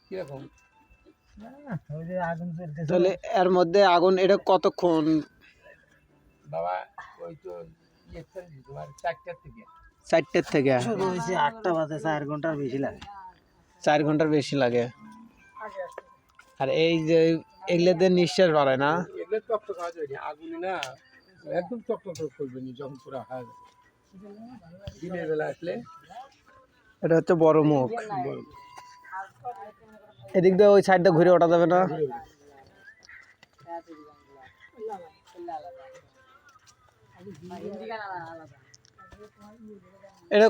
কিরকম ওই যে আগুন জ্বলতেছে। তাহলে এর মধ্যে আগুন এটা কতক্ষণ? বাবা ওই তো তোমার 4টার থেকে 4টার থেকে শুরু হয়েছে 8টা বাজে, 4 ঘন্টার বেশি লাগে। 4 ঘন্টার বেশি লাগে। আর এই যে এগুলোতে নিঃশ্বাস বাড়ায় না, এগুলো টকটক খাওয়া যায় না, আগুনে না একদম টকটক করবে না যখন পুরো হয় দিনের বেলা আসলে। এটা হচ্ছে বড় মুখ। এদিক দিয়ে ওই সাইডটা ঘুরে ওঠা যাবে না? এটা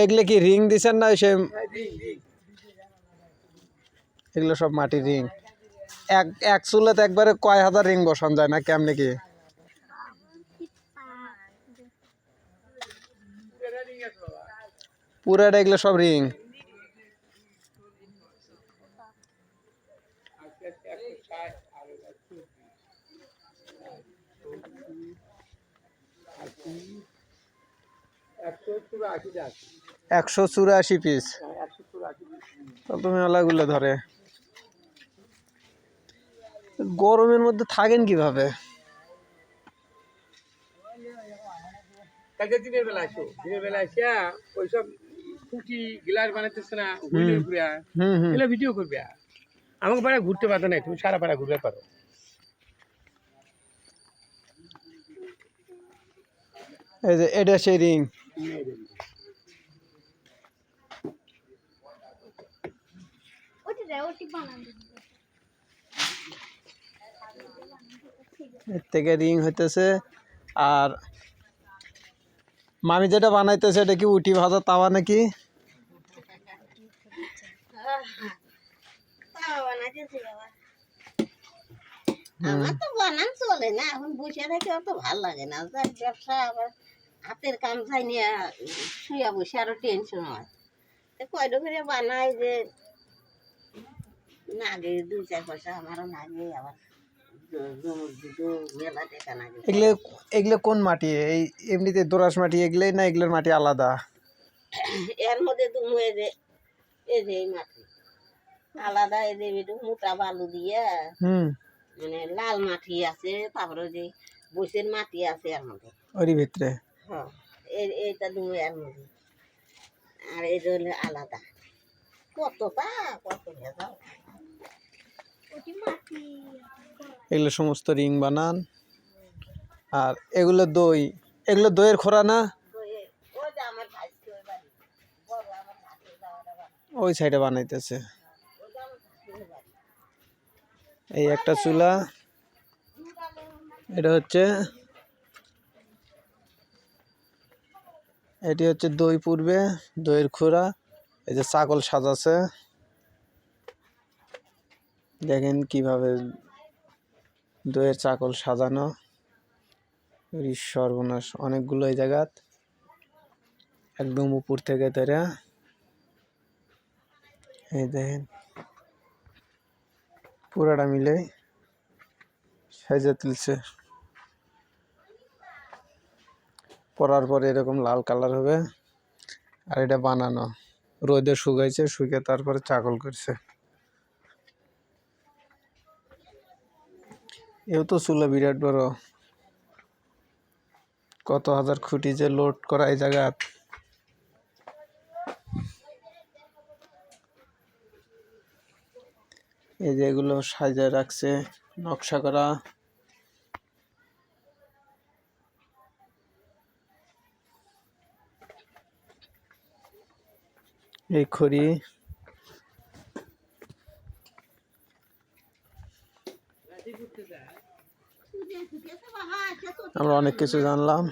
এগুলো কি রিং দিছেন না? সে এগুলো সব মাটির রিং। এক চুলাতে একবারে কয় হাজার রিং বসান যায় না কেমনে কি? পুরাটা এগুলো সব রিং। একশো 84 পিস। তুমি মেলাগুলো ধরে গরমের মধ্যে থাকেন কিভাবে? কালকে দিনের বেলা আসো, দিনের বেলা আসিয়া ওইসব খুঁটি গ্লাস বানাইতেছে না হুইলের ঘুরে এগুলো ভিডিও করবে। আমাকে পাড়া ঘুরতে পারতো না, তুমি সারা পাড়া ঘুরতে পারো। এই যে এটা সেই রিং। এর থেকে রিং হইতেছে। আর মামি যেটা বানাইতেছে এটা কি উটি ভাজা তাওয়া নাকি? আমার তো বানান চলে না, এখন বসে থেকে অত ভালো লাগে না। যার ব্যবসা আবার হাতের কাম চাই নিয়ে শুয়ে বসে আরো টেনশন হয়। কয়টা করে বানাই যে নাগে 2-4 পয়সা আমারও নাগে, আবার মেলা টেকা নাগে। এগুলো এগুলো কোন মাটি? এই এমনিতে দোরাস মাটি এগুলোই না এগুলোর মাটি আলাদা? এর মধ্যে তুমি এই যে এই মাটি আলাদা, এই যে একটু মোটা বালু দিয়ে মানে লাল মাটি আছে, তারপরে যে বসের মাটি আছে এর মধ্যে। ওরই ভিতরে হ্যাঁ, এইটা তুমি এর মধ্যে, আর এই যে হলো আলাদা। কতটা কত ভেজাল। এগুলো সমস্ত রিং বানান। আর এগুলো দই, এগুলো দইয়ের খোরা না? ওই যে আমার ভাইকে ওই বাড়ি বড় আমার ভাইকে যাওয়াটা বাড়ি, ওই সাইডে বানাইতেছে। ওইটা আমার ভাইকে বাড়ি। এই একটা চুলা। এটা হচ্ছে এটি হচ্ছে দই পূর্বে দইয়ের খোরা। এই যে ছাগল সাজাছে, দেখেন কিভাবে দইয়ের চাকল সাজানো। সর্বনাশ, অনেকগুলো এই জায়গাত একদম উপর থেকে তেরা। এই দেখেন পুরাটা মিলে সাইজে তুলছে। পরার পরে এরকম লাল কালার হবে। আর এটা বানানো রোদে শুকাইছে, শুকে তারপরে চাকল করছে। এও তো চুলা বিরাট বড়, কত হাজার খুঁটি যে লোড করা এই জায়গা। এই যে এগুলো সাজিয়ে রাখছে, নকশা করা। এই খড়ি আমরা অনেক কিছু জানলাম।